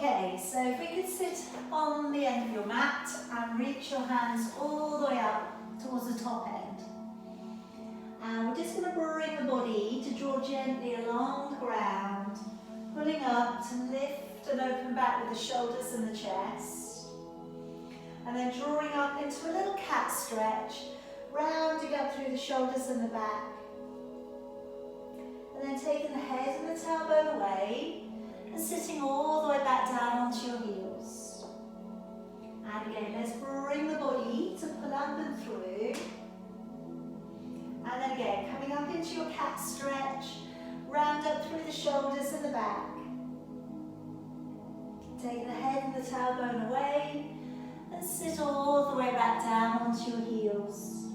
Okay, so if we could sit on the end of your mat and reach your hands all the way up towards the top end. And we're just going to bring the body to draw gently along the ground, pulling up to lift and open back with the shoulders and the chest. And then drawing up into a little cat stretch, rounding up through the shoulders and the back. And then taking the head and the tailbone away, and sitting all the way back down onto your heels. And again, let's bring the body to pull up and through. And then again, coming up into your cat stretch, round up through the shoulders and the back. Taking the head and the tailbone away, and sit all the way back down onto your heels.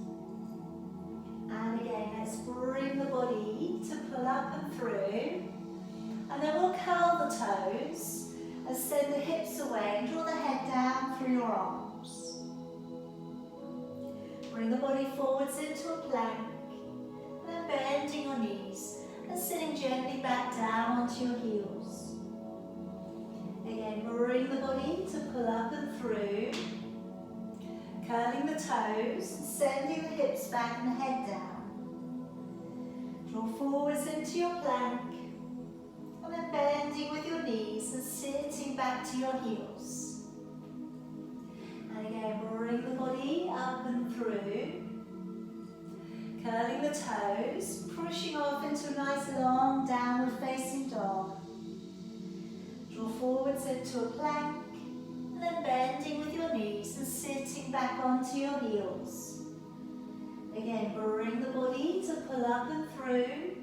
And again, let's bring the body to pull up and through. And then we'll curl the toes and send the hips away and draw the head down through your arms. Bring the body forwards into a plank and then bending your knees and sitting gently back down onto your heels. Again, bring the body to pull up and through, curling the toes, sending the hips back and the head down. Draw forwards into your plank. And then bending with your knees and sitting back to your heels. And again, bring the body up and through. Curling the toes, pushing off into a nice long downward facing dog. Draw forwards into a plank. And then bending with your knees and sitting back onto your heels. Again, bring the body to pull up and through.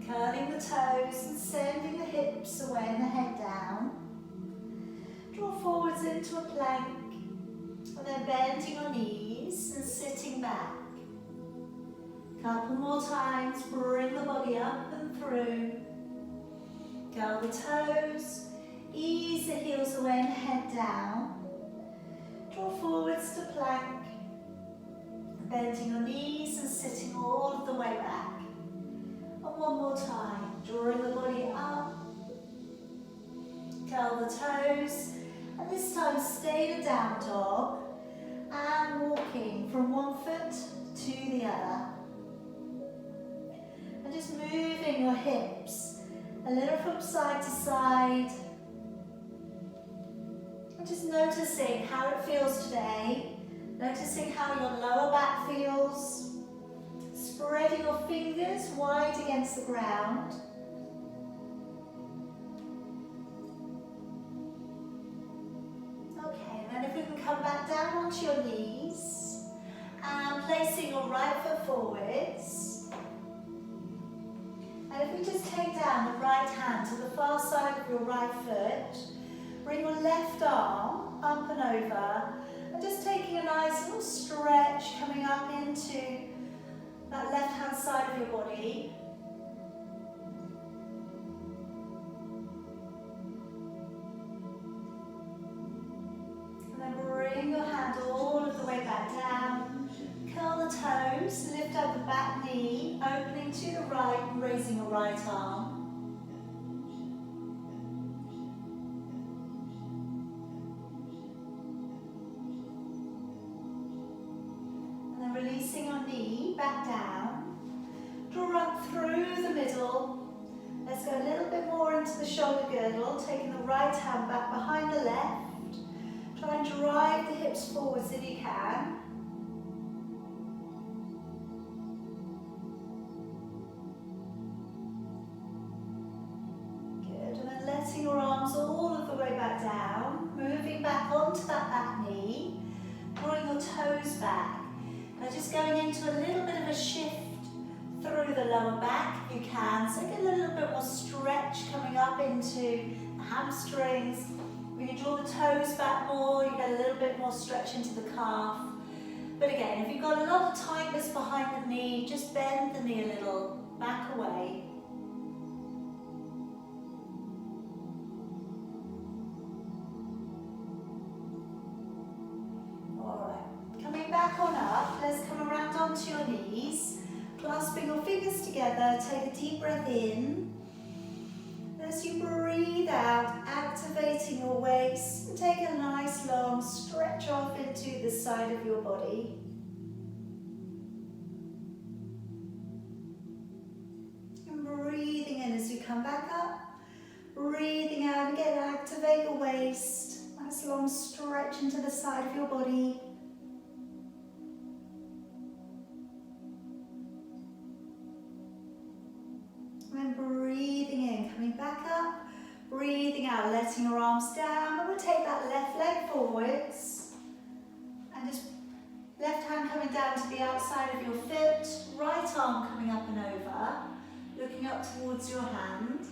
Curling the toes and sending the hips away and the head down. Draw forwards into a plank. And then bending your knees and sitting back. Couple more times, bring the body up and through. Curl the toes, ease the heels away and the head down. Draw forwards to plank. Bending your knees and sitting all the way back. And one more time, drawing the body up, curl the toes, and this time stay in a down dog, and walking from one foot to the other. And just moving your hips a little from side to side, and just noticing how it feels today, noticing how your lower back feels. Spreading your fingers wide against the ground. Okay, and then if we can come back down onto your knees and placing your right foot forwards. And if we just take down the right hand to the far side of your right foot, bring your left arm up and over, and just taking a nice little stretch coming up into that left hand side of your body. And then bring your hand all of the way back down. Curl the toes, lift up the back knee, opening to the right and raising your right arm. Releasing your knee back down, draw up through the middle. Let's go a little bit more into the shoulder girdle, taking the right hand back behind the left. Try and drive the hips forwards if you can. Good, and then letting your arms all of the way back down, moving back onto that back knee, drawing your toes back. Now just going into a little bit of a shift through the lower back if you can. So get a little bit more stretch coming up into the hamstrings. When you draw the toes back more, you get a little bit more stretch into the calf. But again, if you've got a lot of tightness behind the knee, just bend the knee a little, back away. Back on up, let's come around onto your knees, clasping your fingers together, take a deep breath in. As you breathe out, activate Lifting your waist and take a nice long stretch off into the side of your body. And breathing in as you come back up. Breathing out, and again activate your waist. Nice long stretch into the side of your body. And then breathing in, coming back up. Breathing out, letting your arms down. And we'll take that left leg forwards. And just left hand coming down to the outside of your foot. Right arm coming up and over. Looking up towards your hand.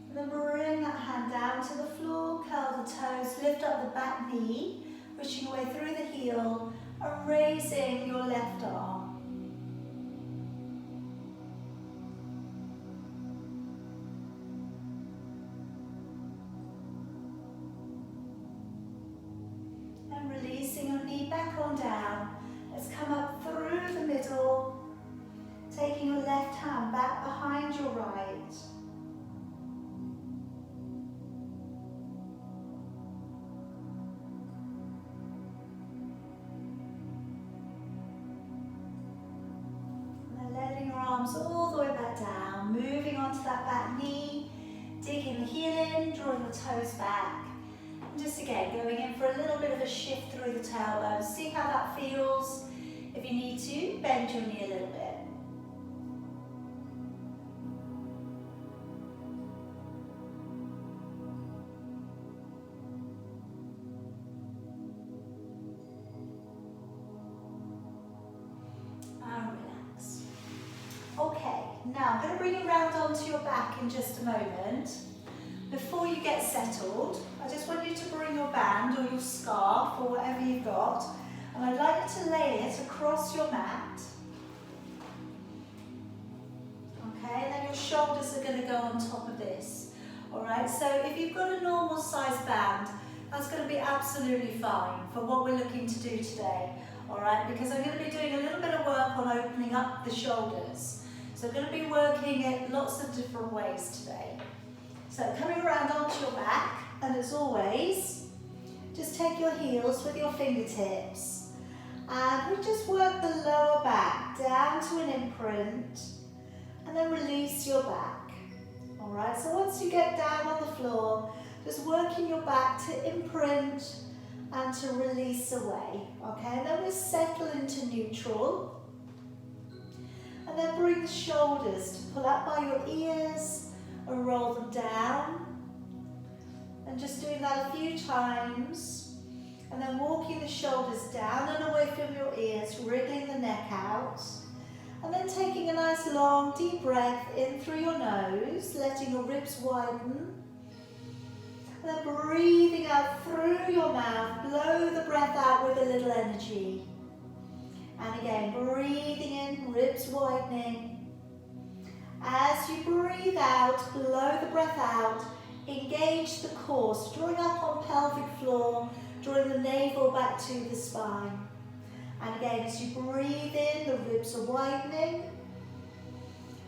And then bring that hand down to the floor. Curl the toes. Lift up the back knee. Pushing away through the heel. And raising your left arm. And releasing your knee back on down. Let's come up through the middle. Taking your left hand back behind your right. Arms all the way back down, moving onto that back knee, digging the heel in, drawing the toes back. And just again, going in for a little bit of a shift through the tailbone. See how that feels. If you need to, bend your knee a little bit. Okay, now I'm going to bring you round onto your back in just a moment. Before you get settled, I just want you to bring your band or your scarf or whatever you've got, and I'd like you to lay it across your mat. Okay, and then your shoulders are going to go on top of this. Alright, so if you've got a normal size band, that's going to be absolutely fine for what we're looking to do today. Alright, because I'm going to be doing a little bit of work on opening up the shoulders. So I'm going to be working it lots of different ways today. So coming around onto your back, and as always, just take your heels with your fingertips. And we just work the lower back down to an imprint, and then release your back. Alright, so once you get down on the floor, just working your back to imprint and to release away. Okay, and then we settle into neutral. And then bring the shoulders to pull up by your ears and roll them down. And just doing that a few times. And then walking the shoulders down and away from your ears, wriggling the neck out. And then taking a nice long deep breath in through your nose, letting your ribs widen. And then breathing out through your mouth, blow the breath out with a little energy. And again, breathing in, ribs widening. As you breathe out, blow the breath out, engage the core, drawing up on pelvic floor, drawing the navel back to the spine. And again, as you breathe in, the ribs are widening.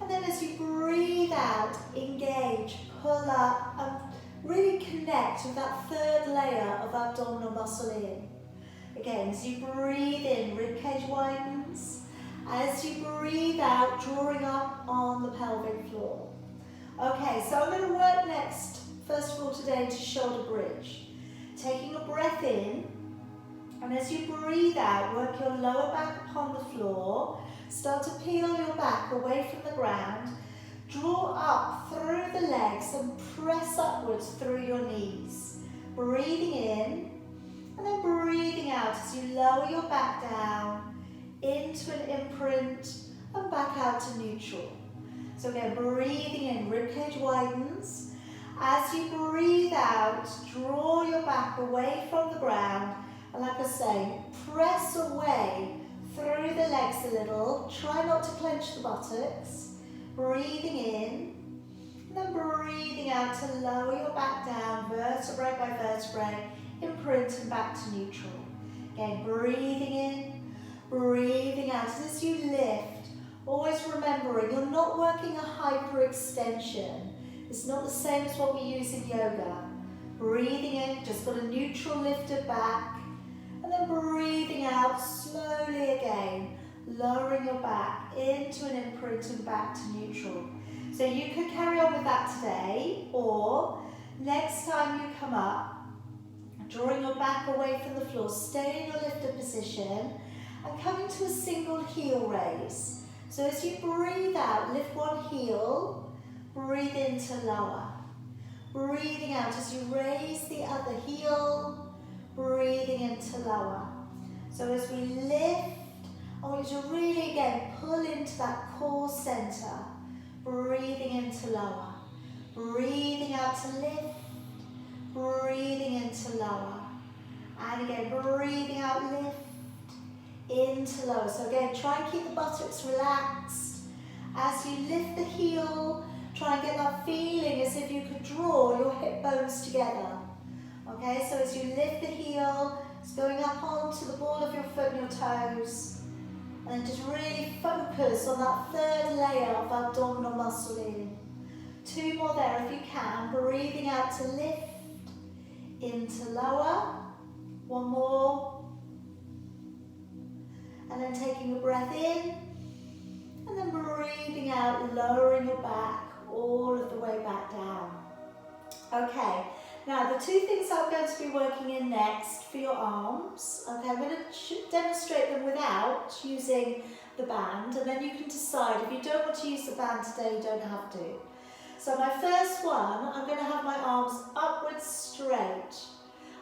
And then as you breathe out, engage, pull up, and really connect with that third layer of abdominal muscle in. Again, as you breathe in, ribcage widens. As you breathe out, drawing up on the pelvic floor. Okay, so I'm going to work next, first of all today, to shoulder bridge. Taking a breath in, and as you breathe out, work your lower back upon the floor. Start to peel your back away from the ground. Draw up through the legs and press upwards through your knees. Breathing in, and then breathing out as you lower your back down into an imprint and back out to neutral. So again, breathing in, ribcage widens. As you breathe out, draw your back away from the ground. And like I say, press away through the legs a little. Try not to clench the buttocks. Breathing in, and then breathing out to lower your back down, vertebrae by vertebrae, imprint and back to neutral. Again, breathing in, Breathing out. And as you lift, always remembering you're not working a hyperextension. It's not the same as what we use in yoga. Breathing in, just got a neutral lifted back. And then breathing out slowly again, lowering your back into an imprint and back to neutral. So you could carry on with that today, or next time you come up, drawing your back away from the floor, stay in your lifted position and coming to a single heel raise. So as you breathe out, lift one heel, breathe into lower. Breathing out as you raise the other heel, breathing into lower. So as we lift, I want you to really again pull into that core center, breathing into lower. Breathing out to lift, breathing into lower. And again, breathing out, lift, into lower. So again, try and keep the buttocks relaxed. As you lift the heel, try and get that feeling as if you could draw your hip bones together. Okay, so as you lift the heel, it's going up onto the ball of your foot and your toes. And then just really focus on that third layer of abdominal muscle in. Two more there if you can. Breathing out to lift, into lower. One more. And then taking a breath in. And then breathing out, lowering your back all of the way back down. Okay, now the two things I'm going to be working in next for your arms, okay, I'm going to demonstrate them without using the band, and then you can decide if you don't want to use the band today, you don't have to. So my first one, I'm going to have my arms upwards straight,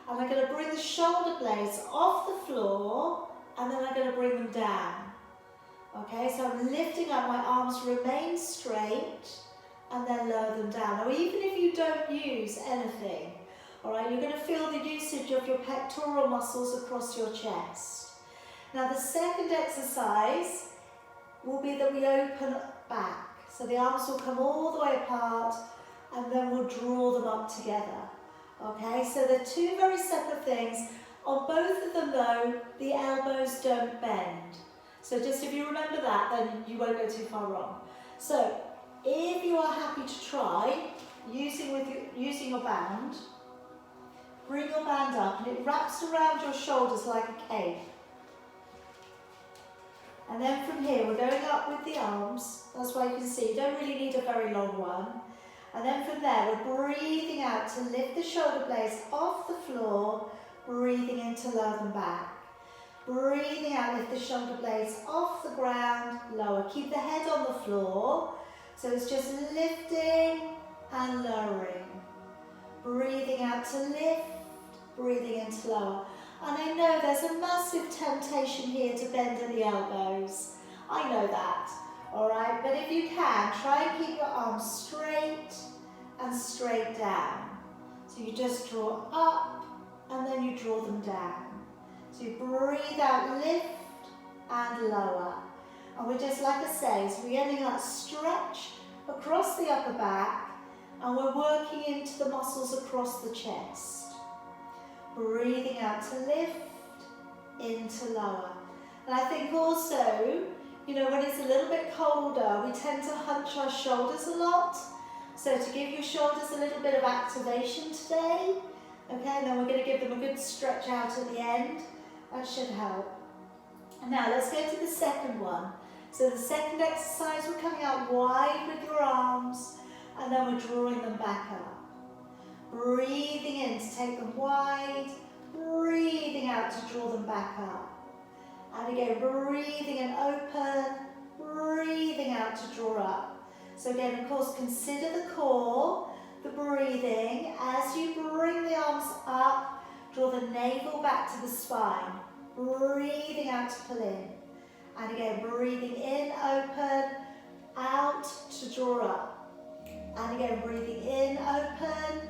and I'm going to bring the shoulder blades off the floor, and then I'm going to bring them down. Okay, so I'm lifting up, my arms remain straight, and then lower them down. Now even if you don't use anything, all right, you're going to feel the usage of your pectoral muscles across your chest. Now the second exercise will be that we open back. So the arms will come all the way apart, and then we'll draw them up together. Okay, so they're two very separate things. On both of them though, the elbows don't bend. So just if you remember that, then you won't go too far wrong. So if you are happy to try using your band, bring your band up and it wraps around your shoulders like a cape. And then from here we're going up with the arms. That's why you can see you don't really need a very long one. And then from there we're breathing out to lift the shoulder blades off the floor, breathing in to lower them back. Breathing out, lift the shoulder blades off the ground, lower. Keep the head on the floor. So it's just lifting and lowering. Breathing out to lift, breathing in to lower. And I know there's a massive temptation here to bend at the elbows. I know that, all right? But if you can, try and keep your arms straight and straight down. So you just draw up and then you draw them down. So you breathe out, lift and lower. And we're just, like I say, so we're getting that stretch across the upper back and we're working into the muscles across the chest. Breathing out to lift, into lower. And I think also, you know, when it's a little bit colder, we tend to hunch our shoulders a lot. So to give your shoulders a little bit of activation today, okay, and then we're going to give them a good stretch out at the end. That should help. And now let's go to the second one. So the second exercise, we're coming out wide with your arms and then we're drawing them back up. Breathing in to take them wide, breathing out to draw them back up. And again, breathing in open, breathing out to draw up. So again, of course, consider the core, the breathing. As you bring the arms up, draw the navel back to the spine. Breathing out to pull in. And again, breathing in, open, out to draw up. And again, breathing in, open,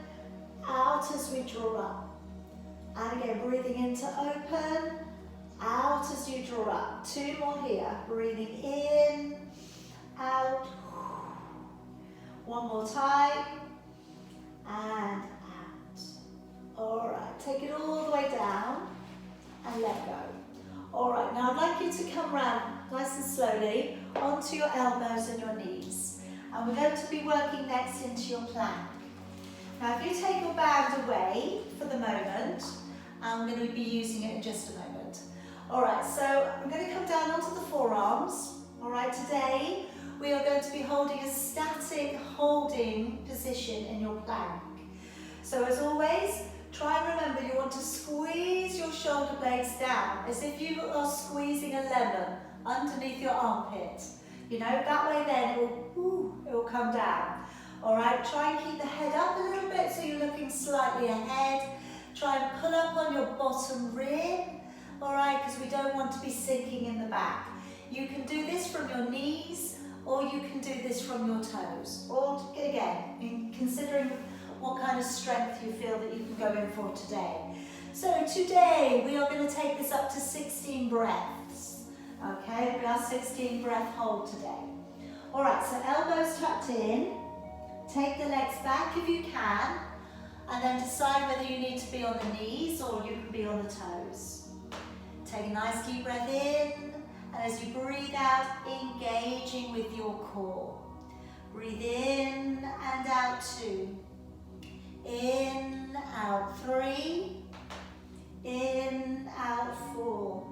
out as we draw up. And again, breathing in to open, out as you draw up. Two more here. Breathing in, out. One more time. And out. All right, take it all the way down and let go. All right, now I'd like you to come round nice and slowly onto your elbows and your knees. And we're going to be working next into your plank. Now if you take your band away for the moment, I'm going to be using it in just a moment. All right, so I'm going to come down onto the forearms. All right, today we are going to be holding a static holding position in your plank. So as always, try and remember you want to squeeze your shoulder blades down as if you are squeezing a lemon underneath your armpit. You know, that way then it will come down. All right, try and keep the head up a little bit so you're looking slightly ahead. Try and pull up on your bottom rib, all right, because we don't want to be sinking in the back. You can do this from your knees or you can do this from your toes. Or again, considering what kind of strength you feel that you can go in for today. So today we are going to take this up to 16 breaths. Okay, we are 16 breath hold today. All right, so elbows tucked in. Take the legs back if you can, and then decide whether you need to be on the knees or you can be on the toes. Take a nice deep breath in, and as you breathe out, engaging with your core. Breathe in and out 2. In, out 3. In, out 4.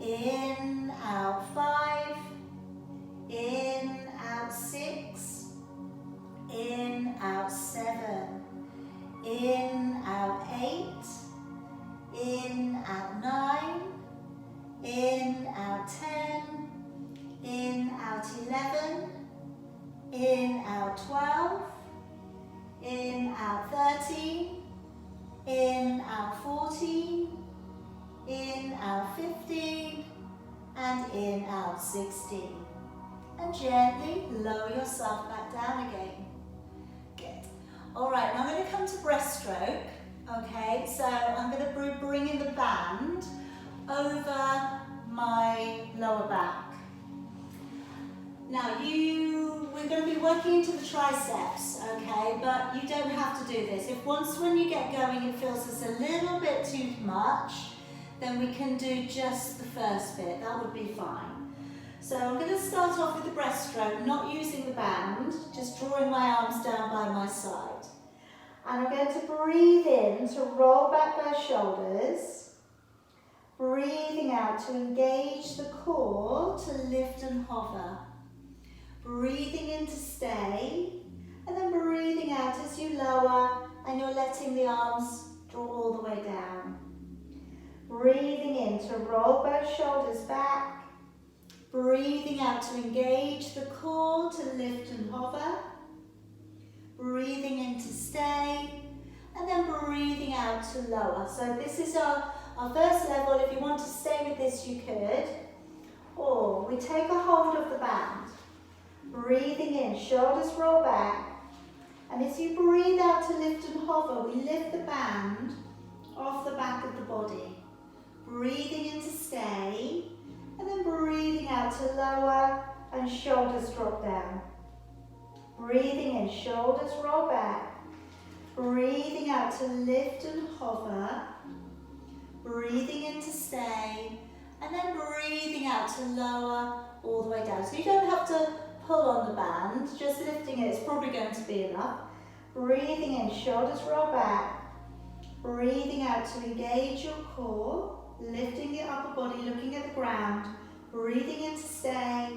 In, out 5. In, out 6. In, out 7, in, out 8, in, out 9, in, out 10, in, out 11, in, out 12, in, out 13, in, out 14, in, out 15, and in, out 16. And gently lower yourself back down again. All right, now I'm going to come to breaststroke, okay? So I'm going to bring in the band over my lower back. Now we're going to be working into the triceps, okay? But you don't have to do this. If once when you get going it feels it's a little bit too much, then we can do just the first bit. That would be fine. So I'm going to start off with the breaststroke, not using the band, just drawing my arms down by my side. And I'm going to breathe in to roll back my shoulders, breathing out to engage the core, to lift and hover. Breathing in to stay, and then breathing out as you lower and you're letting the arms draw all the way down. Breathing in to roll both shoulders back. Breathing out to engage the core, to lift and hover. Breathing in to stay, and then breathing out to lower. So this is our first level. If you want to stay with this, you could. Or we take a hold of the band. Breathing in, shoulders roll back. And as you breathe out to lift and hover, we lift the band off the back of the body. Breathing in to stay. And then breathing out to lower and shoulders drop down. Breathing in, shoulders roll back. Breathing out to lift and hover. Breathing in to stay. And then breathing out to lower all the way down. So you don't have to pull on the band, just lifting it is probably going to be enough. Breathing in, shoulders roll back. Breathing out to engage your core. Lifting the upper body, looking at the ground. Breathing in to stay.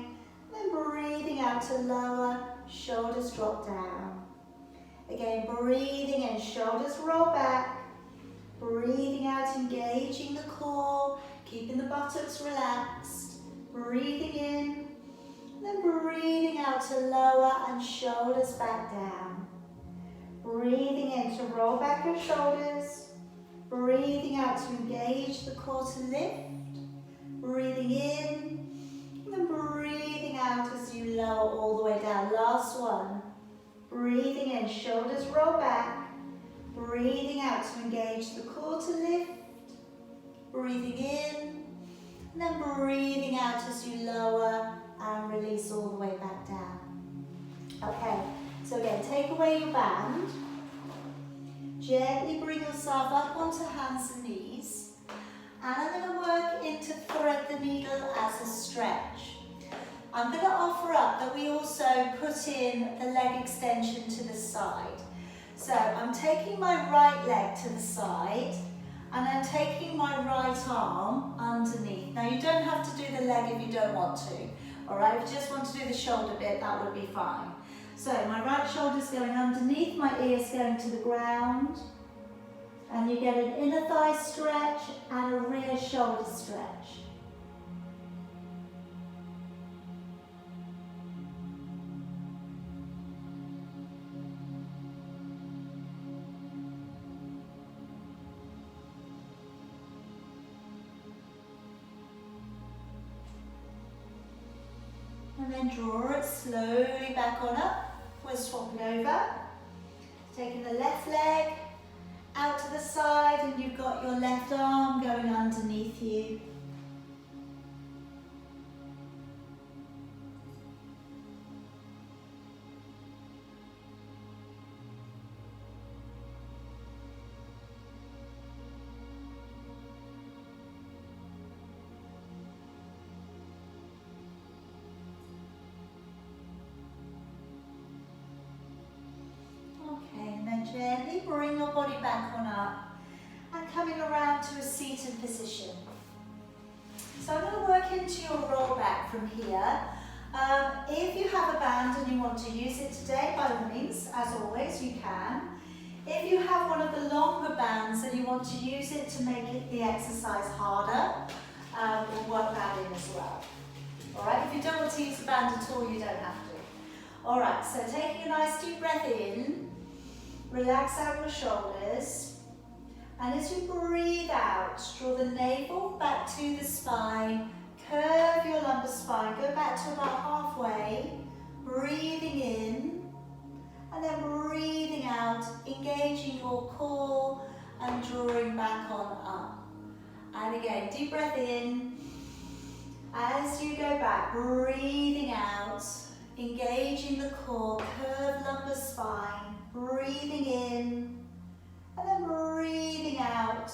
Then breathing out to lower, shoulders drop down. Again, breathing in, shoulders roll back. Breathing out, engaging the core, keeping the buttocks relaxed. Breathing in, then breathing out to lower and shoulders back down. Breathing in to roll back your shoulders. Breathing out to engage the core to lift. Breathing in, and then breathing out as you lower all the way down. Last one. Breathing in, shoulders roll back. Breathing out to engage the core to lift. Breathing in, and then breathing out as you lower and release all the way back down. Okay, so again, take away your band. Gently bring yourself up onto hands and knees. And I'm going to work into the needle as a stretch. I'm going to offer up that we also put in the leg extension to the side. So I'm taking my right leg to the side and I'm taking my right arm underneath. Now you don't have to do the leg if you don't want to. Alright, if you just want to do the shoulder bit, that would be fine. So my right shoulder's going underneath, my ear's going to the ground. And you get an inner thigh stretch and a rear shoulder stretch. And then draw it slowly back on up. We're swapping over. Taking the left leg out to the side and you've got your left arm going underneath you. Gently bring your body back on up and coming around to a seated position. So I'm going to work into your roll back from here. If you have a band and you want to use it today, by all means, as always, you can. If you have one of the longer bands and you want to use it to make the exercise harder, we'll work that in as well. Alright, if you don't want to use the band at all, you don't have to. Alright, so taking a nice deep breath in. Relax out your shoulders, and as you breathe out, draw the navel back to the spine, curve your lumbar spine, go back to about halfway, breathing in, and then breathing out, engaging your core and drawing back on up. And again, deep breath in, as you go back, breathing out, engaging the core, curved lumbar spine, breathing in and then breathing out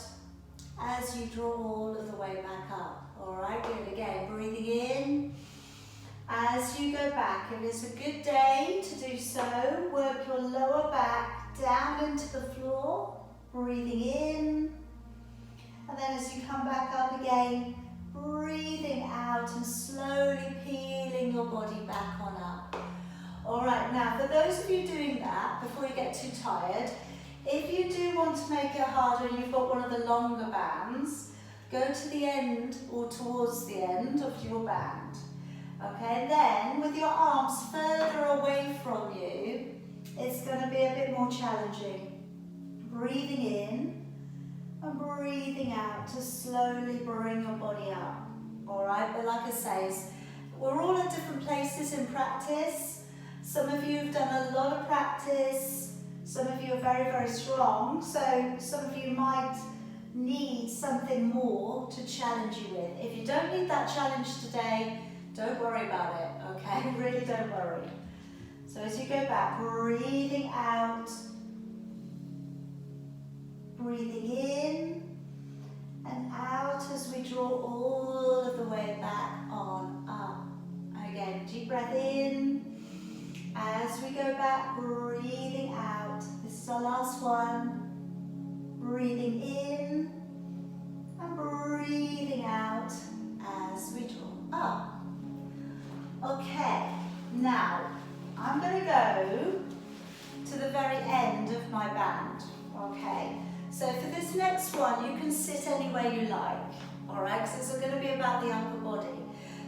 as you draw all of the way back up. Alright, good. Again, breathing in as you go back. If it's a good day to do so, work your lower back down into the floor, breathing in, and then as you come back up again, breathing out and slowly peeling your body back on up. Alright, now for those of you doing that, before you get too tired, if you do want to make it harder and you've got one of the longer bands, go to the end or towards the end of your band. Okay, then with your arms further away from you, it's going to be a bit more challenging. Breathing in and breathing out to slowly bring your body up. Alright, but like I say, we're all at different places in practice. Some of you have done a lot of practice, some of you are very, very strong, so some of you might need something more to challenge you with. If you don't need that challenge today, don't worry about it, okay? Really don't worry. So as you go back, breathing out, breathing in and out as we draw all of the way back on up. Again, deep breath in. As we go back, breathing out. This is our last one. Breathing in and breathing out as we draw up. Okay, now I'm going to go to the very end of my band. Okay, so for this next one, you can sit anywhere you like. Alright, because it's going to be about the upper body.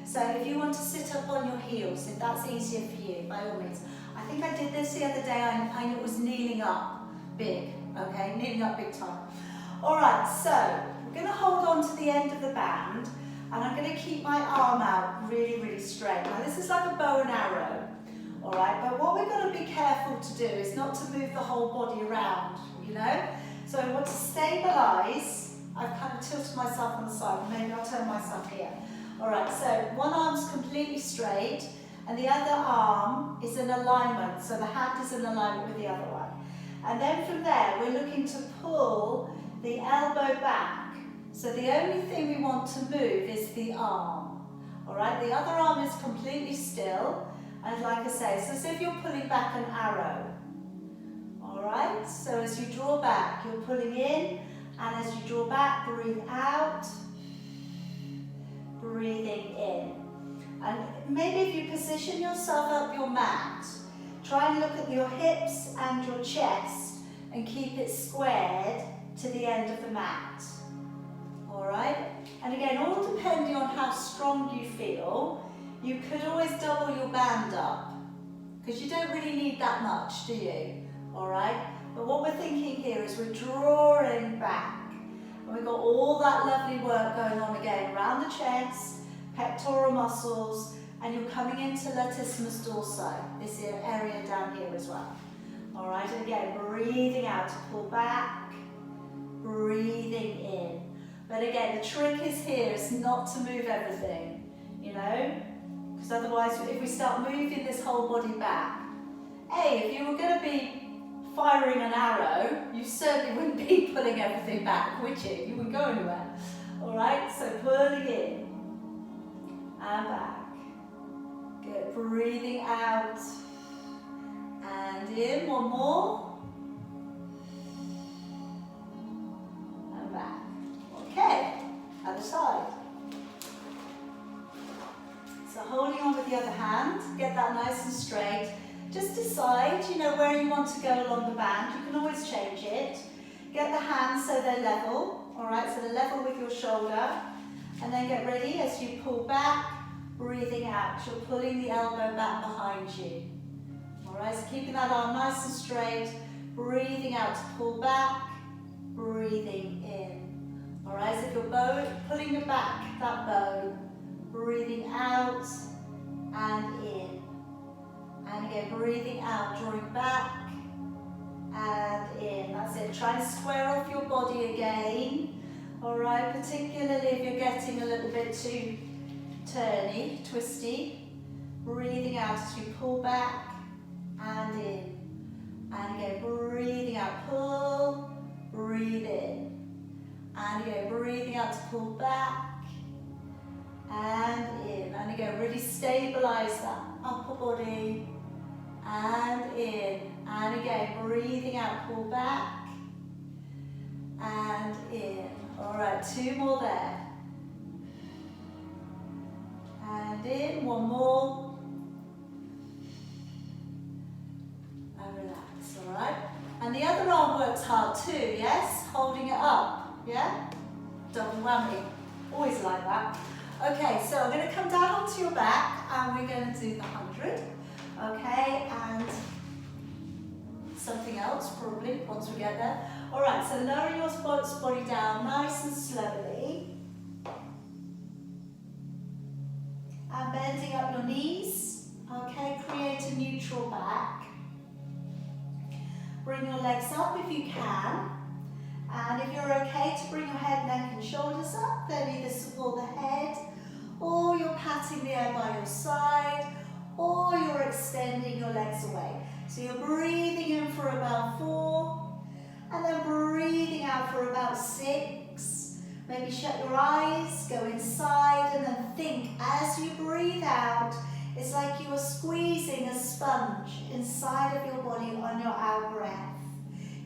So if you want to sit up on your heels, if that's easier for you, by all means. I think I did this the other day, I it was kneeling up big, okay, kneeling up big time. All right, so we're going to hold on to the end of the band, and I'm going to keep my arm out really, really straight. Now this is like a bow and arrow, all right, but what we're going to be careful to do is not to move the whole body around, you know? So I want to stabilize. I've kind of tilted myself on the side, maybe I'll turn myself here. All right, so one arm's completely straight and the other arm is in alignment, so the hand is in alignment with the other one. And then from there, we're looking to pull the elbow back So the only thing we want to move is the arm. All right, the other arm is completely still. And like I say, it's as if you're pulling back an arrow. All right, so as you draw back, you're pulling in, and as you draw back, breathe out, breathing in. And maybe if you position yourself up your mat, try and look at your hips and your chest and keep it squared to the end of the mat. All right, and again, all depending on how strong you feel, you could always double your band up, because you don't really need that much, do you? All right, but what we're thinking here is we're drawing back, and we've got all that lovely work going on again around the chest, pectoral muscles, and you're coming into latissimus dorsi, this area down here as well. All right, and again, breathing out to pull back, breathing in. But again, the trick is here is not to move everything, you know, because otherwise if we start moving this whole body back, if you were going to be firing an arrow, you certainly wouldn't be pulling everything back, would you? You wouldn't go anywhere. All right, so pulling in and back. Good, breathing out and in, one more. And back. Okay, other side. So holding on with the other hand, get that nice and straight. Just decide, you know, where you want to go along the band. You can always change it. Get the hands so they're level, all right, so they're level with your shoulder. And then get ready as you pull back, breathing out. You're pulling the elbow back behind you. All right, so keeping that arm nice and straight, breathing out to pull back, breathing in. All right, so if you're pulling it back, that bow, breathing out and in. And again, breathing out, drawing back and in. That's it. Try and square off your body again. All right, particularly if you're getting a little bit too turny, twisty. Breathing out as you pull back and in. And again, breathing out, pull, breathe in. And again, breathing out to pull back and in. And again, really stabilize that upper body. And in, and again, breathing out, pull back, and in. All right, two more there. And in, one more. And relax, all right? And the other arm works hard too, yes? Holding it up, yeah? Double whammy, always like that. Okay, so I'm going to come down onto your back, and we're going to do the 100. Okay, and something else probably once we get there. All right, so lower your body down nice and slowly. And bending up your knees. Okay, create a neutral back. Bring your legs up if you can. And if you're okay to bring your head, neck and shoulders up, then either support the head, or you're patting the air by your side, or you're extending your legs away. So you're breathing in for about 4, and then breathing out for about 6. Maybe shut your eyes, go inside, and then think as you breathe out, it's like you are squeezing a sponge inside of your body on your out breath.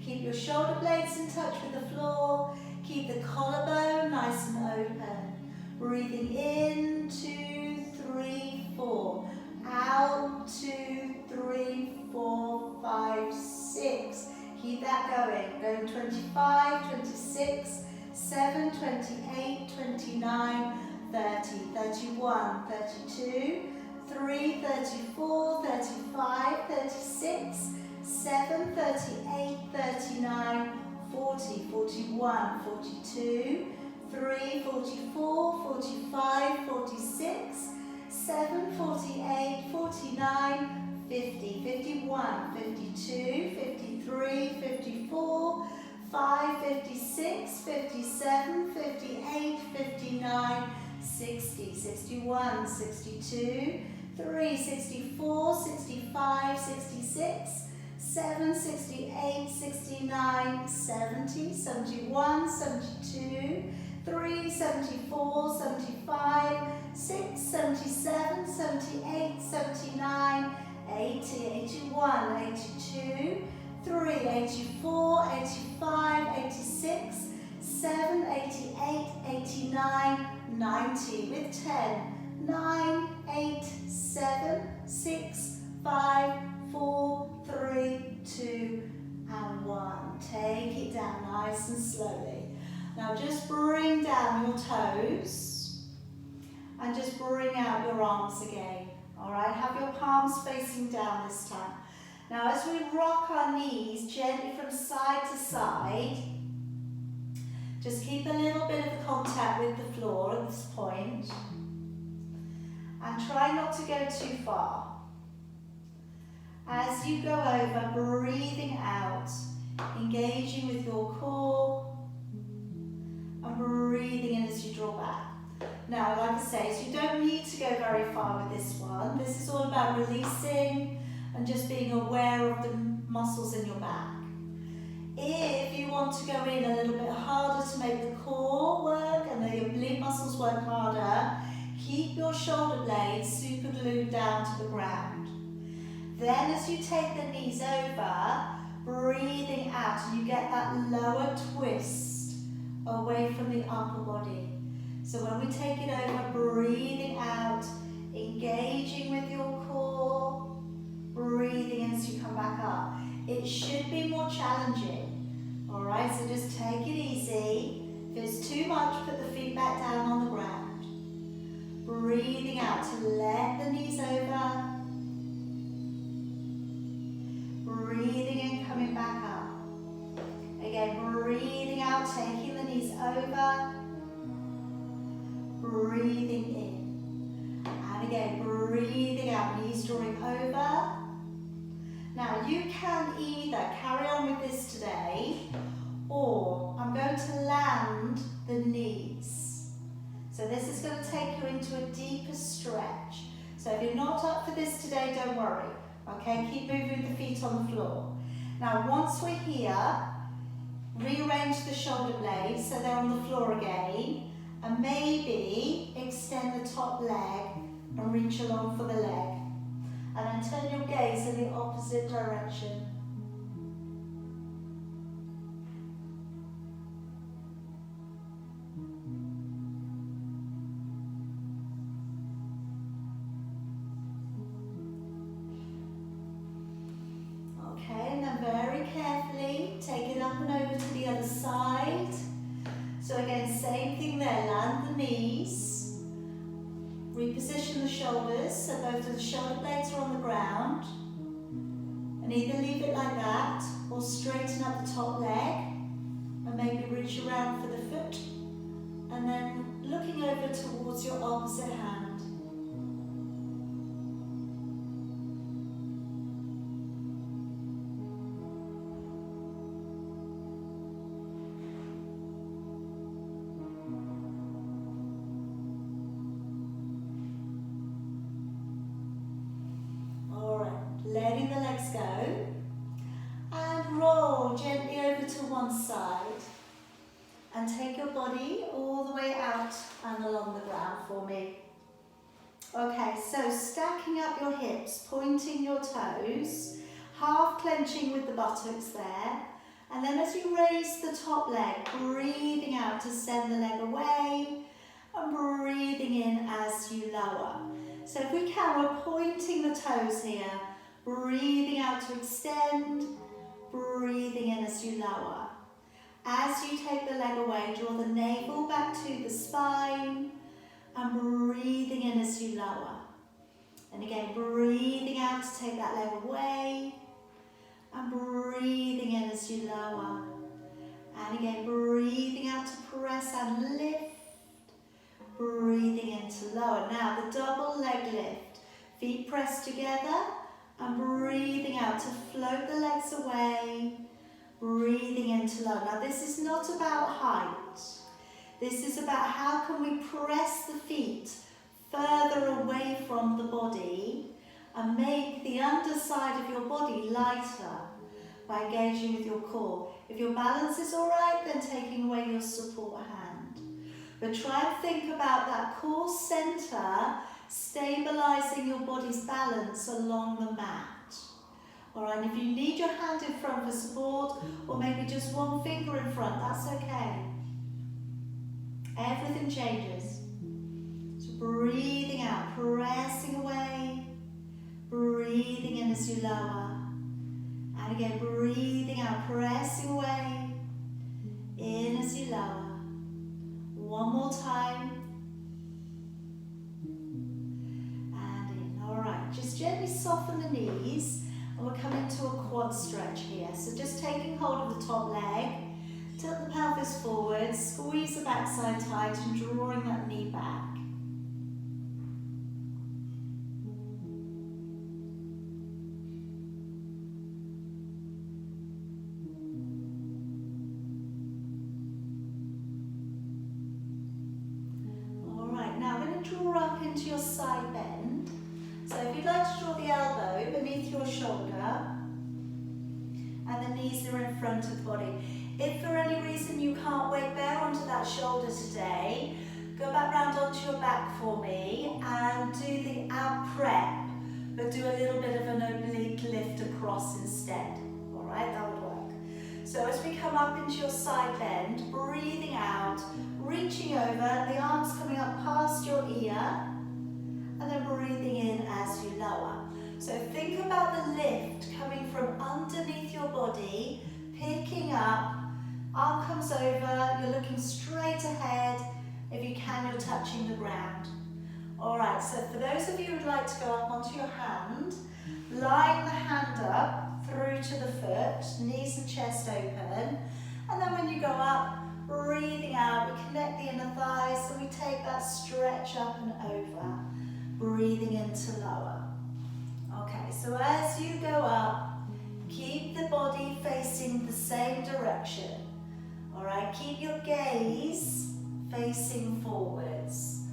Keep your shoulder blades in touch with the floor, keep the collarbone nice and open. Breathing in, 2, 3, 4. Out, 2, 3, 4, 5, 6. Keep that going. Going 25, 26, 7, 28, 29, 30, 31, 32, 3, 34, 35, 36, 7, 38, 39, 40, 41, 42, 3, 44, 45, 46, 7, 48, 49, 50, 51, 52, 53, 54, 5, 56, 57, 58, 59, 60, 61, 62, 3, 64, 65, 66, 7, 68, 69, 70, 71, 72, 3, 74, 75, 6, 77, 78, 79, 80, 81, 82, 3, 84, 85, 86, 7, 88, 89, 90 with 10, 9, 8, 7, 6, 5, 4, 3, 2, and 1. Take it down nice and slowly. Now just bring down your toes and just bring out your arms again. All right, have your palms facing down this time. Now as we rock our knees gently from side to side, just keep a little bit of contact with the floor at this point and try not to go too far. As you go over, breathing out, engaging with your core and breathing in as you draw back. Now, like I say, so you don't need to go very far with this one. This is all about releasing and just being aware of the muscles in your back. If you want to go in a little bit harder to make the core work and the oblique muscles work harder, keep your shoulder blades super glued down to the ground. Then as you take the knees over, breathing out, and you get that lower twist away from the upper body. So when we take it over, breathing out, engaging with your core, breathing in as you come back up. It should be more challenging. All right, so just take it easy. If it's too much, put the feet back down on the ground. Breathing out to let the knees over. Breathing in, coming back up. Again, breathing out, taking the knees over. Breathing in. And again, breathing out, knees drawing over. Now you can either carry on with this today, or I'm going to land the knees. So this is going to take you into a deeper stretch. So if you're not up for this today, don't worry. Okay, keep moving the feet on the floor. Now once we're here, rearrange the shoulder blades so they're on the floor again, and maybe extend the top leg and reach along for the leg. And then turn your gaze in the opposite direction. Okay, and then very carefully take it up and over to the other side. So again, same thing there, land the knees. Reposition the shoulders so both of the shoulder blades are on the ground. And either leave it like that or straighten up the top leg and maybe reach around for the foot. And then looking over towards your opposite hand. Letting the legs go, and roll gently over to one side and take your body all the way out and along the ground for me. Okay, so stacking up your hips, pointing your toes, half clenching with the buttocks there, and then as you raise the top leg, breathing out to send the leg away and breathing in as you lower. So if we can, we're pointing the toes here. Breathing out to extend, breathing in as you lower. As you take the leg away, draw the navel back to the spine and breathing in as you lower. And again, breathing out to take that leg away and breathing in as you lower. And again, breathing out to press and lift, breathing in to lower. Now the double leg lift, feet pressed together, and breathing out to float the legs away, breathing into low. Now this is not about height. This is about how can we press the feet further away from the body and make the underside of your body lighter by engaging with your core. If your balance is all right, then taking away your support hand. But try and think about that core center stabilizing your body's balance along the mat. All right, and if you need your hand in front for support, or maybe just one finger in front, that's okay. Everything changes. So breathing out, pressing away, breathing in as you lower. And again, breathing out, pressing away, in as you lower. One more time. And in. All right, just gently soften the knees. And we're coming to a quad stretch here. So just taking hold of the top leg, tilt the pelvis forward, squeeze the backside tight and drawing that knee back. Draw up into your side bend. So if you'd like to draw the elbow beneath your shoulder and the knees are in front of the body. If for any reason you can't weight bear onto that shoulder today, go back round onto your back for me and do the ab prep, but do a little bit of an oblique lift across instead. All right, that would work. So as we come up into your side bend, breathing out, reaching over, the arms coming up past your ear, and then breathing in as you lower. So think about the lift coming from underneath your body, picking up, arm comes over, you're looking straight ahead. If you can, you're touching the ground. All right, so for those of you who'd like to go up onto your hand, line the hand up through to the foot, knees and chest open, and then when you go up, breathing out, we connect the inner thighs and we take that stretch up and over, breathing into lower. Okay, so as you go up, keep the body facing the same direction. All right, keep your gaze facing forwards.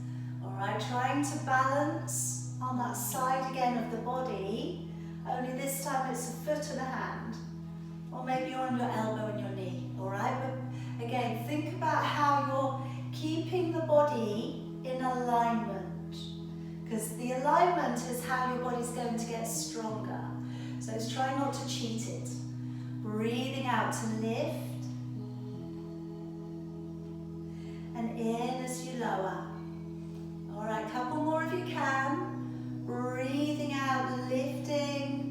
All right, trying to balance on that side again of the body, only this time it's a foot and a hand. Or maybe you're on your elbow and your knee, all right? But again, think about how you're keeping the body in alignment, because the alignment is how your body's going to get stronger. So let's try not to cheat it. Breathing out to lift, and in as you lower. All right, couple more if you can. Breathing out, lifting.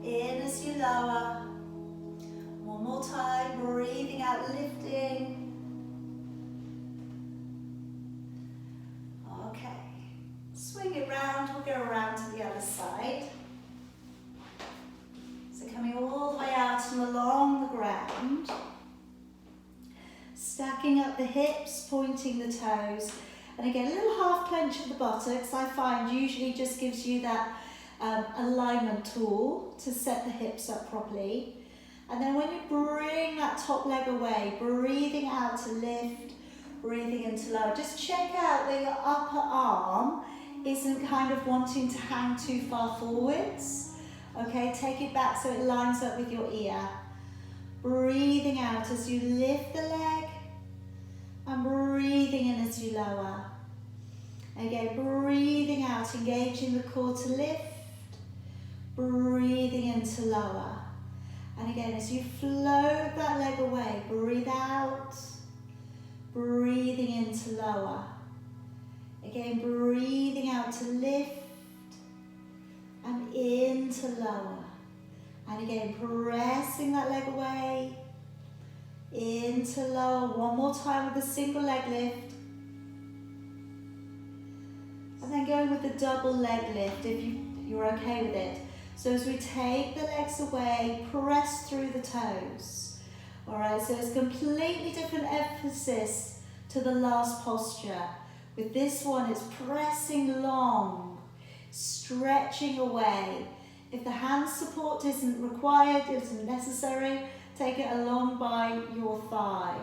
In as you lower. One more time, breathing out, lifting. Okay, swing it round, we'll go around to the other side. So coming all the way out and along the ground. Stacking up the hips, pointing the toes. And again, a little half clench of the buttocks, I find usually just gives you that alignment tool to set the hips up properly. And then when you bring that top leg away, breathing out to lift, breathing into lower. Just check out that your upper arm isn't kind of wanting to hang too far forwards. Okay, take it back so it lines up with your ear. Breathing out as you lift the leg and breathing in as you lower. Again, breathing out, engaging the core to lift, breathing into lower. And again, as you float that leg away, breathe out, breathing into lower. Again, breathing out to lift and into lower. And again, pressing that leg away, into lower. One more time with a single leg lift. And then going with the double leg lift if you're okay with it. So as we take the legs away, press through the toes. All right, so it's completely different emphasis to the last posture. With this one, it's pressing long, stretching away. If the hand support isn't required, isn't necessary, take it along by your thigh.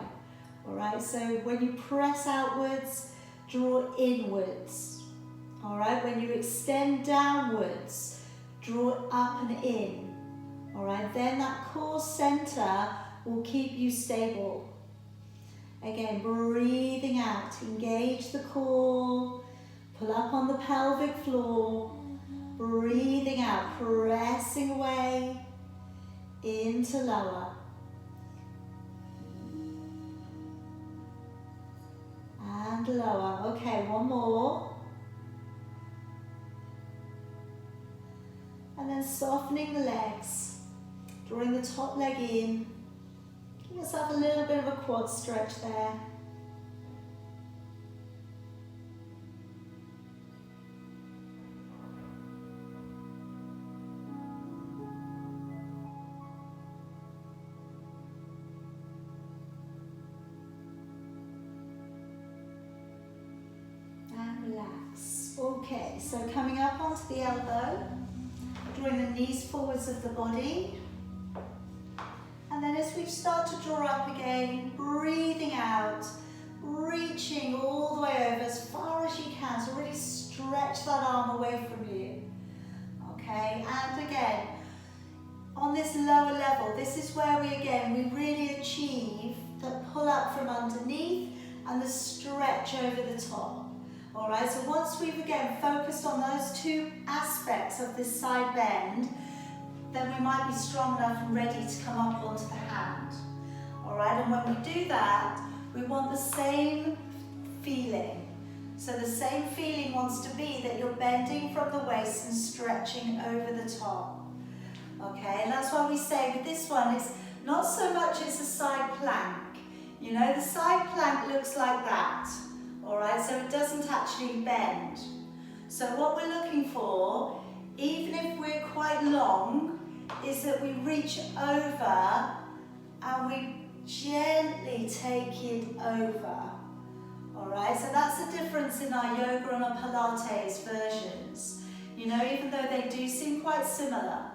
All right, so when you press outwards, draw inwards. All right, when you extend downwards, draw up and in. All right, then that core center will keep you stable. Again, breathing out, engage the core, pull up on the pelvic floor, breathing out, pressing away into lower. And lower. Okay, one more. And then softening the legs, drawing the top leg in. Give yourself a little bit of a quad stretch there. And relax. Okay, so coming up onto the elbow, drawing the knees forwards of the body. And then as we start to draw up again, breathing out, reaching all the way over as far as you can. So really stretch that arm away from you. Okay, and again, on this lower level, this is where we really achieve the pull up from underneath and the stretch over the top. All right, so once we've again focused on those two aspects of this side bend, then we might be strong enough and ready to come up onto the hand. All right, and when we do that, we want the same feeling. So the same feeling wants to be that you're bending from the waist and stretching over the top. Okay, and that's why we say with this one, it's not so much it's a side plank. You know, the side plank looks like that. All right, so it doesn't actually bend. So what we're looking for, even if we're quite long, is that we reach over and we gently take it over. All right, so that's the difference in our yoga and our Pilates versions. You know, even though they do seem quite similar.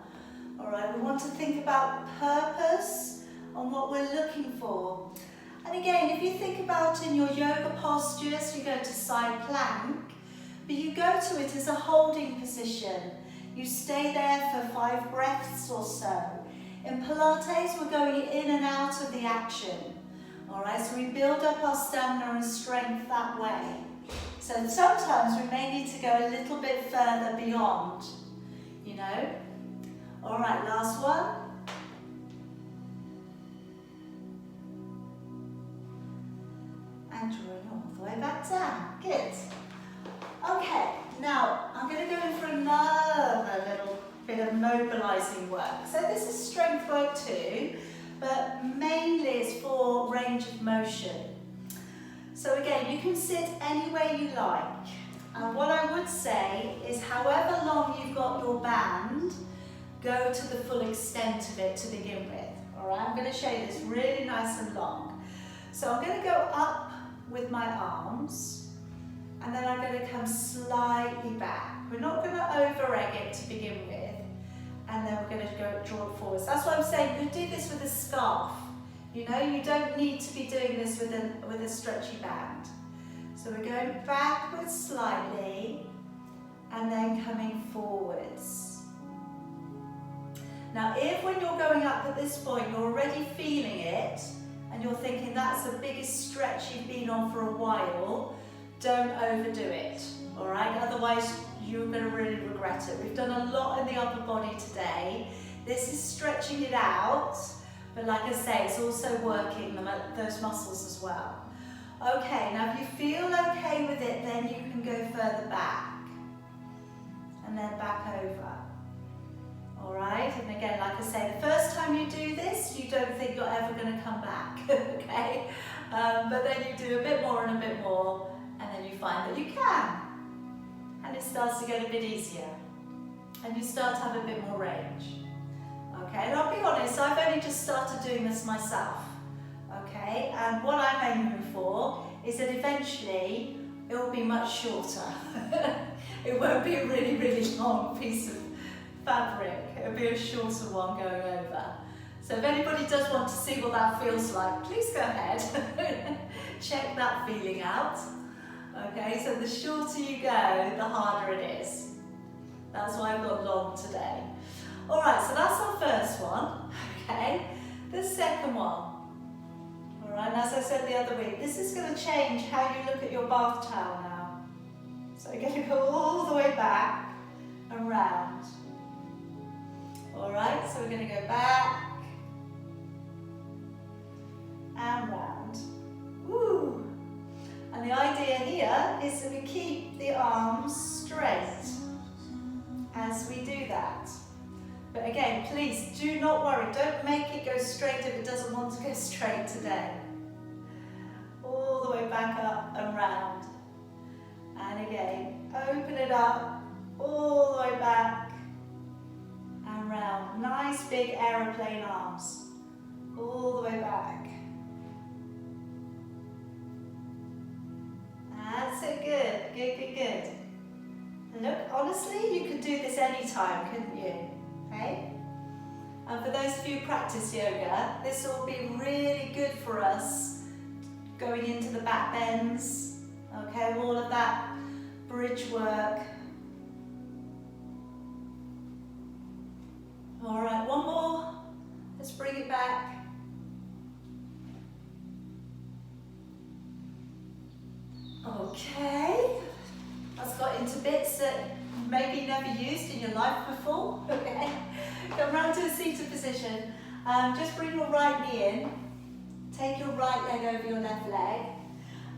All right, we want to think about purpose and what we're looking for. And again, if you think about in your yoga postures, you go to side plank, but you go to it as a holding position. You stay there for 5 breaths or so. In Pilates, we're going in and out of the action. All right, so we build up our stamina and strength that way. So sometimes we may need to go a little bit further beyond, you know. All right, last one. And drawing all the way back down. Good. Okay, now I'm going to go in for another little bit of mobilizing work. So this is strength work too, but mainly it's for range of motion. So again, you can sit any way you like. And what I would say is however long you've got your band, go to the full extent of it to begin with. All right, I'm going to show you this really nice and long. So I'm going to go up with my arms, and then I'm going to come slightly back. We're not going to over-egg it to begin with, and then we're going to go draw it forwards. That's what I'm saying. You do this with a scarf. You know, you don't need to be doing this with a stretchy band. So we're going backwards slightly, and then coming forwards. Now, if when you're going up at this point, you're already feeling it, and you're thinking that's the biggest stretch you've been on for a while, don't overdo it, all right? Otherwise, you're going to really regret it. We've done a lot in the upper body today. This is stretching it out, but like I say, it's also working those muscles as well. Okay, now if you feel okay with it, then you can go further back, and then back over. All right, and again, like I say, the first time you do this, you don't think you're ever going to come back, okay? But then you do a bit more and a bit more, and then you find that you can. And it starts to get a bit easier. And you start to have a bit more range. Okay, and I'll be honest, I've only just started doing this myself. Okay, and what I'm aiming for is that eventually it will be much shorter. It won't be a really, really long piece of fabric. It'll be a shorter one going over. So if anybody does want to see what that feels like, please go ahead. Check that feeling out. Okay, so the shorter you go, the harder it is. That's why I've got long today. All right, so that's our first one. Okay, the second one. All Alright, and as I said the other week, this is going to change how you look at your bath towel now. So you're going to go all the way back and round. Alright, so we're going to go back and round. Woo! And the idea here is that we keep the arms straight as we do that. But again, please do not worry. Don't make it go straight if it doesn't want to go straight today. All the way back up and round. And again, open it up, all the way back and round. Nice big aeroplane arms. All the way back. That's it, good, good, good, good. And look, honestly, you could do this anytime, couldn't you? Okay? And for those of you who practice yoga, this will be really good for us going into the back bends, okay, all of that bridge work. All right, one more. Let's bring it back. Okay, that's got into bits that maybe you never used in your life before. Okay, come round to a seated position. Just bring your right knee in. Take your right leg over your left leg.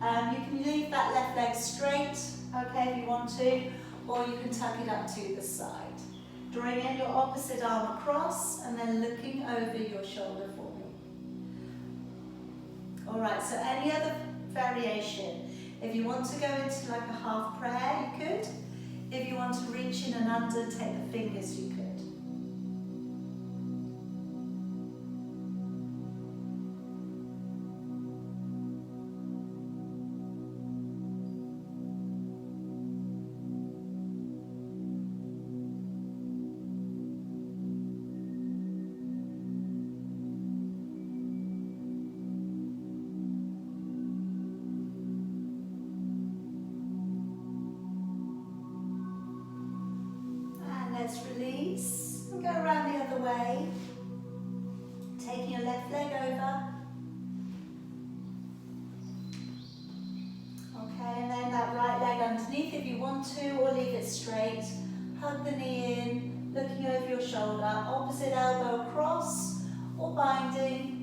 You can leave that left leg straight, okay, if you want to, or you can tuck it up to the side. Drawing in your opposite arm across and then looking over your shoulder for me. All right, so any other variation? If you want to go into like a half prayer, you could. If you want to reach in and under, take the fingers, you could. Let's release and go around the other way. Taking your left leg over. Okay, and then that right leg underneath if you want to, or leave it straight. Hug the knee in, looking over your shoulder, opposite elbow across, or binding.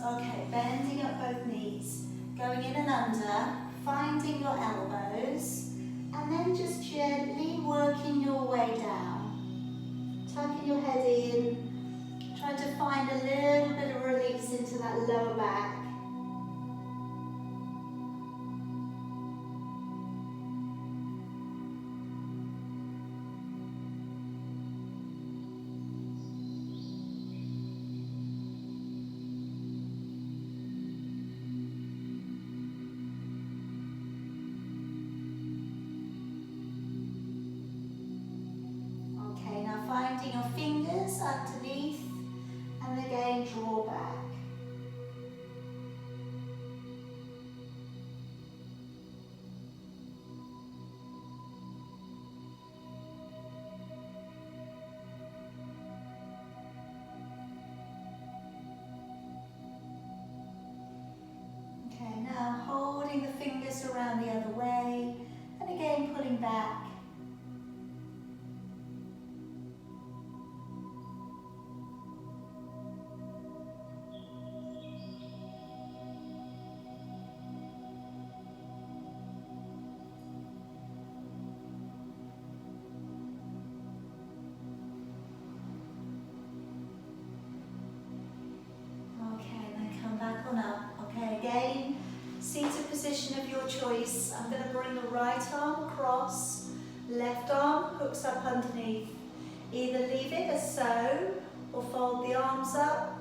Okay, bending up both knees, going in and under, finding your elbows, and then just gently working your way down. Tucking your head in, trying to find a little bit of release into that lower back. Finding your fingers underneath and again draw back. Okay, now holding the fingers around the other way and again pulling back. Again, seated position of your choice. I'm going to bring the right arm across, left arm hooks up underneath. Either leave it as so, or fold the arms up,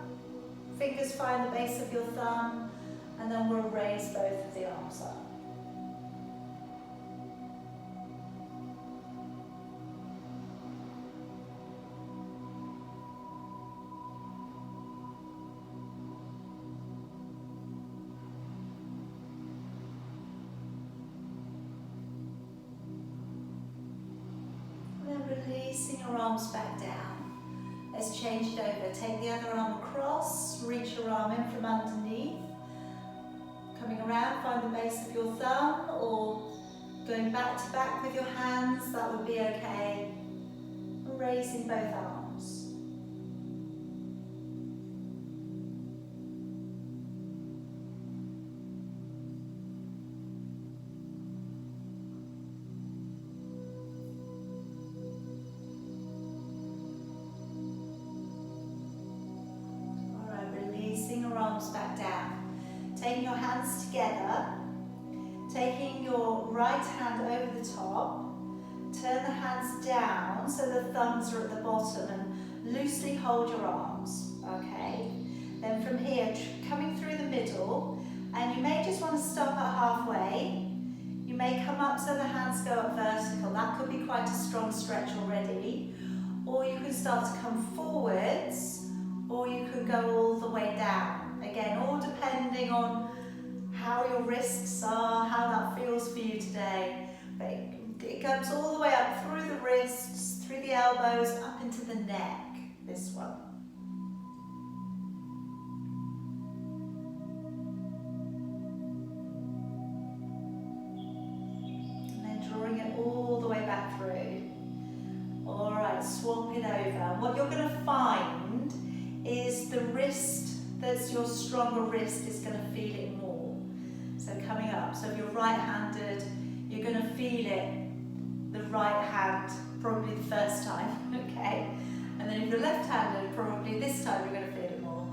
fingers find the base of your thumb, and then we'll raise both of the arms up. Releasing your arms back down. Let's change it over. Take the other arm across, reach your arm in from underneath. Coming around, find the base of your thumb, or going back to back with your hands, that would be okay. Raising both arms. Back down. Taking your hands together, taking your right hand over the top, turn the hands down so the thumbs are at the bottom and loosely hold your arms, okay? Then from here, coming through the middle, and you may just want to stop at halfway. You may come up so the hands go up vertical. That could be quite a strong stretch already. Or you can start to come forwards, or you can go all the way down. Again, all depending on how your wrists are, how that feels for you today. But it comes all the way up through the wrists, through the elbows, up into the neck, this one. And then drawing it all the way back through. All right, swap it over. What you're going to find is the wrist that's your stronger wrist is going to feel it more. So coming up, so if you're right-handed, you're going to feel it, the right hand, probably the first time, okay? And then if you're left-handed, probably this time you're going to feel it more.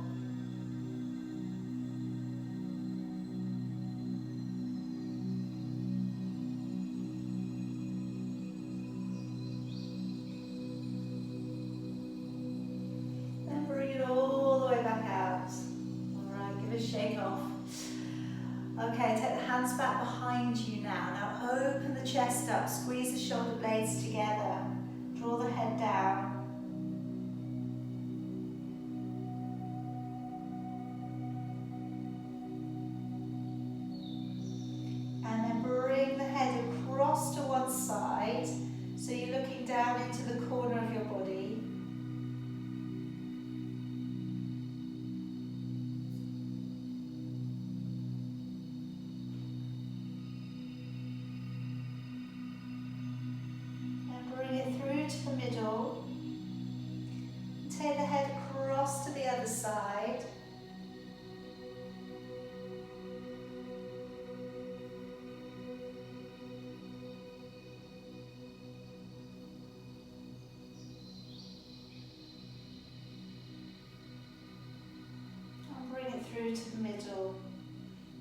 Then bring it all the way back out. Shake off. Okay, take the hands back behind you now. Now open the chest up, squeeze the shoulder blades together. Draw the head down. And then bring the head across to one side. So you're looking down into the corner of your body. To the middle, take the head across to the other side, and bring it through to the middle.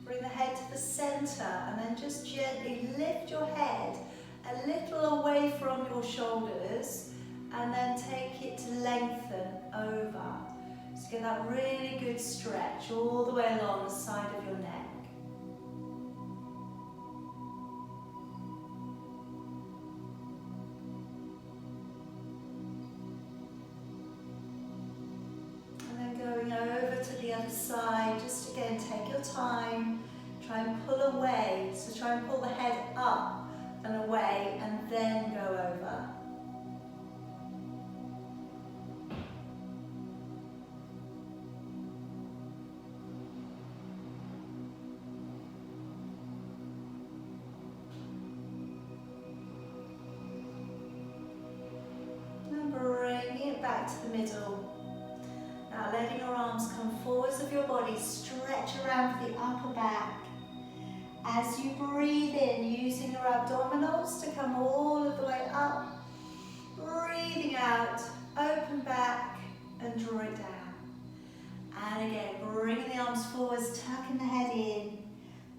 Bring the head to the center and then just gently lift your head a little away from your shoulders and then take it to lengthen over. So get that really good stretch all the way along the side of your neck. And then going over to the other side, just again take your time, try and pull away. So try and pull the head up and away and then go over. And bringing it back to the middle. Now letting your arms come forwards of your body, stretch around the upper back. As you breathe in, using your abdominals to come all of the way up, breathing out, open back and draw it down. And again, bringing the arms forwards, tucking the head in,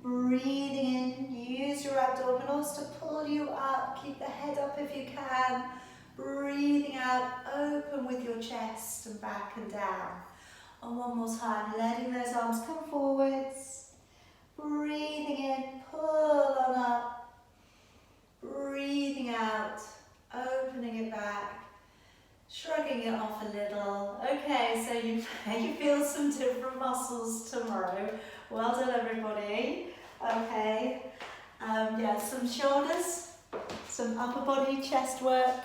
breathing in, use your abdominals to pull you up, keep the head up if you can, Breathing out, open with your chest and back and down. And one more time, letting those arms come forwards. Breathing in, pull on up. Breathing out, opening it back. Shrugging it off a little. Okay, so you may feel some different muscles tomorrow. Well done, everybody. Okay, yeah, some shoulders, some upper body chest work.